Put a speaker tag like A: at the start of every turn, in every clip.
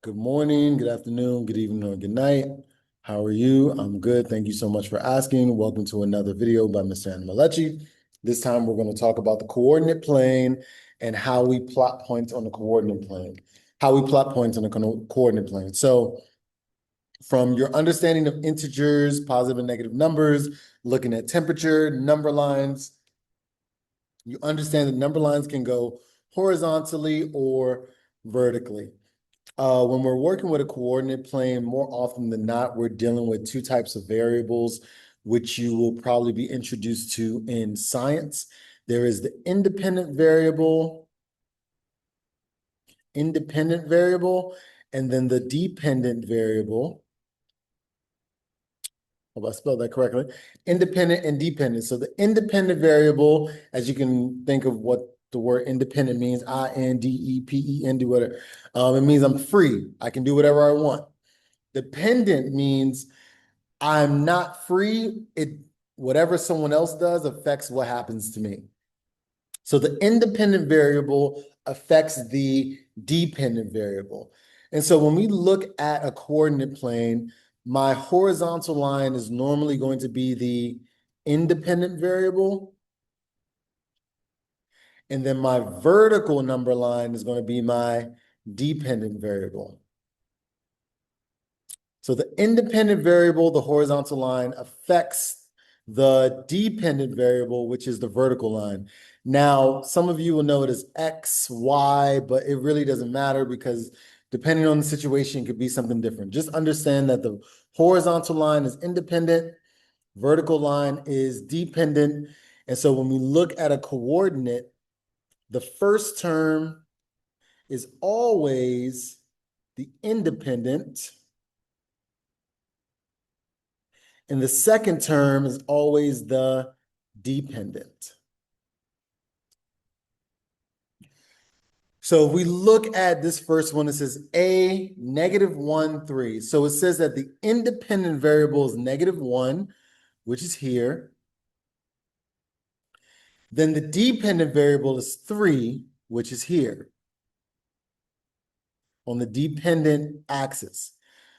A: Good morning, good afternoon, good evening, or good night. How are you? I'm good. Thank you so much for asking. Welcome to another video by Mr. Animaletti. This time we're going to talk about the coordinate plane and how we plot points on the coordinate plane. Coordinate plane. So from your understanding of integers, positive and negative numbers, looking at temperature, number lines, you understand that number lines can go horizontally or vertically. When we're working with a coordinate plane, more often than not, we're dealing with two types of variables, which you will probably be introduced to in science. There is the independent variable, and then the dependent variable. Hope I spelled that correctly. Independent and dependent. So the independent variable, as you can think of what the word independent means, I-N-D-E-P-E-N-D, whatever. It means I'm free. I can do whatever I want. Dependent means I'm not free. Whatever someone else does affects what happens to me. So the independent variable affects the dependent variable. And so when we look at a coordinate plane, my horizontal line is normally going to be the independent variable. And then my vertical number line is going to be my dependent variable. So the independent variable, the horizontal line, affects the dependent variable, which is the vertical line. Now, some of you will know it as X, Y, but it really doesn't matter because depending on the situation, it could be something different. Just understand that the horizontal line is independent, vertical line is dependent. And so when we look at a coordinate, the first term is always the independent, and the second term is always the dependent. So if we look at this first one, it says A, -1, 3. So it says that the independent variable is -1, which is here. Then the dependent variable is 3, which is here on the dependent axis.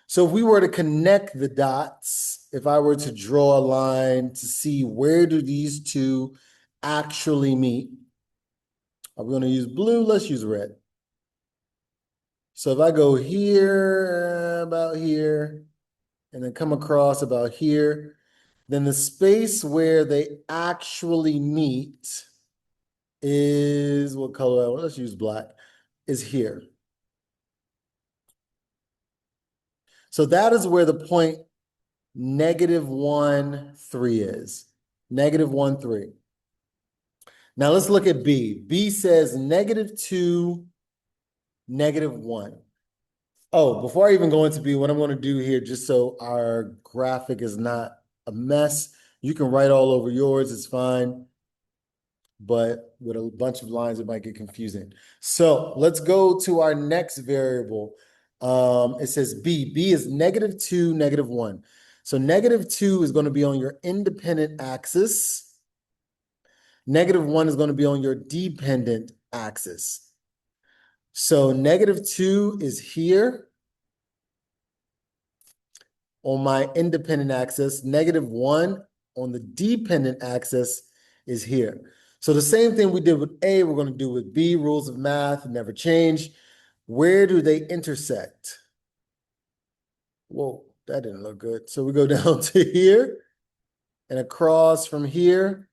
A: So if we were to connect the dots, if I were to draw a line to see where do these two actually meet, are we going to use blue? Let's use red. So if I go here, about here, and then come across about here, then the space where they actually meet is, what color? Let's use black, is here. So that is where the point -1, 3 is. -1, 3. Now let's look at B. B says -2, -1. Oh, before I even go into B, what I'm going to do here, just so our graphic is not a mess, you can write all over yours, it's fine. But with a bunch of lines, it might get confusing. So let's go to our next variable. It says B. B is -2, -1. So -2 is going to be on your independent axis. -1 is going to be on your dependent axis. So -2 is here on my independent axis. -1 on the dependent axis is here. So the same thing we did with A, we're going to do with B. Rules of math never change. Where do they intersect? Whoa, that didn't look good. So we go down to here and across from here,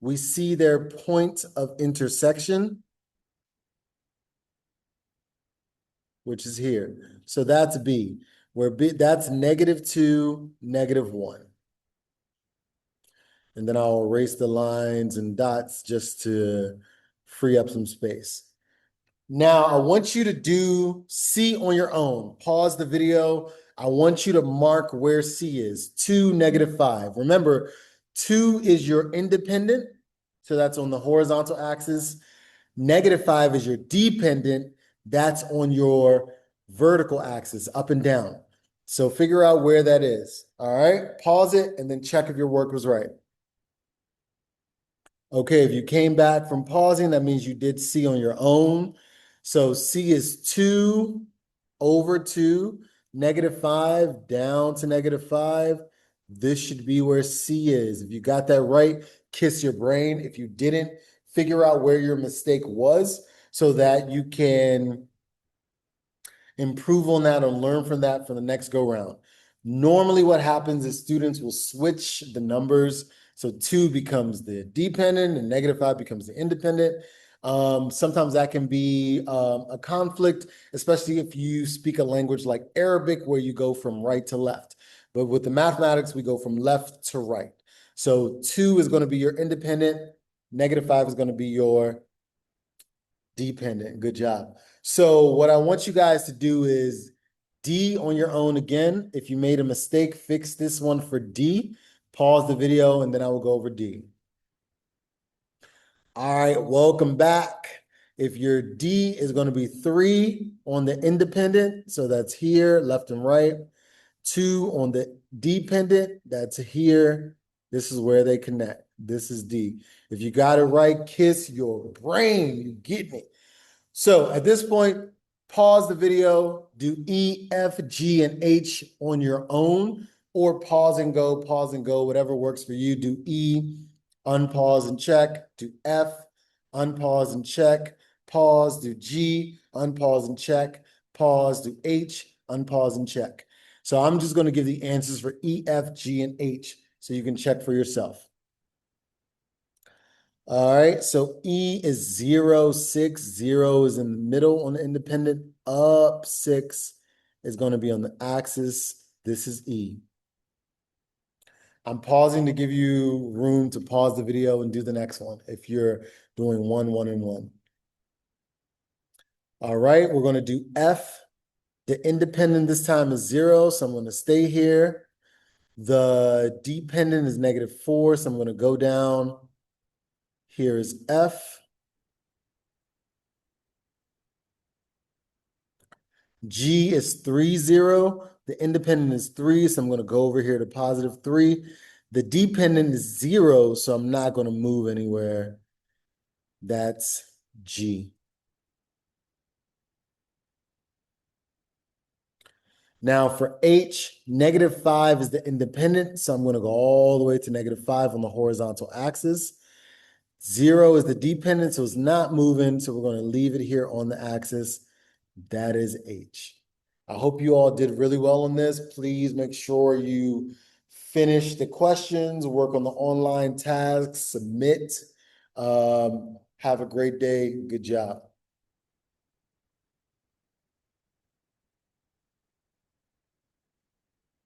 A: we see their point of intersection, which is here. So that's B, where B, that's -2, -1. And then I'll erase the lines and dots just to free up some space. Now, I want you to do C on your own. Pause the video. I want you to mark where C is, 2, -5. Remember, 2 is your independent, so that's on the horizontal axis. -5 is your dependent, that's on your vertical axis, up and down. So figure out where that is, all right? Pause it and then check if your work was right. Okay, if you came back from pausing, that means you did C on your own. So C is 2, over 2, -5, down to -5. This should be where C is. If you got that right, kiss your brain. If you didn't, figure out where your mistake was so that you can improve on that or learn from that for the next go round. Normally what happens is students will switch the numbers. So 2 becomes the dependent and -5 becomes the independent. Sometimes that can be a conflict, especially if you speak a language like Arabic where you go from right to left. But with the mathematics, we go from left to right. So 2 is going to be your independent, -5 is going to be your dependent. Good job. So what I want you guys to do is D on your own again. If you made a mistake, fix this one for D. Pause the video and then I will go over D. All right, welcome back. If your D is going to be 3 on the independent, so that's here, left and right. 2 on the dependent, that's here. This is where they connect. This is D. If you got it right, kiss your brain. You get me. So at this point, pause the video, do E, F, G, and H on your own, or pause and go, whatever works for you. Do E, unpause and check. Do F, unpause and check. Pause, do G, unpause and check. Pause, do H, unpause and check. So I'm just going to give the answers for E, F, G, and H so you can check for yourself. All right, so E is 0, 6. 0 is in the middle on the independent. Up 6 is going to be on the axis. This is E. I'm pausing to give you room to pause the video and do the next one if you're doing 1, 1, and 1. All right, we're going to do F. The independent this time is 0, so I'm going to stay here. The dependent is -4, so I'm going to go down. Here is F. G is 3, 0. The independent is 3, so I'm going to go over here to +3. The dependent is 0, so I'm not going to move anywhere. That's G. Now for H, -5 is the independent, so I'm going to go all the way to -5 on the horizontal axis. 0 is the dependent, so it's not moving, so we're going to leave it here on the axis. That is H. I hope you all did really well on this. Please make sure you finish the questions, work on the online tasks, submit. Have a great day. Good job.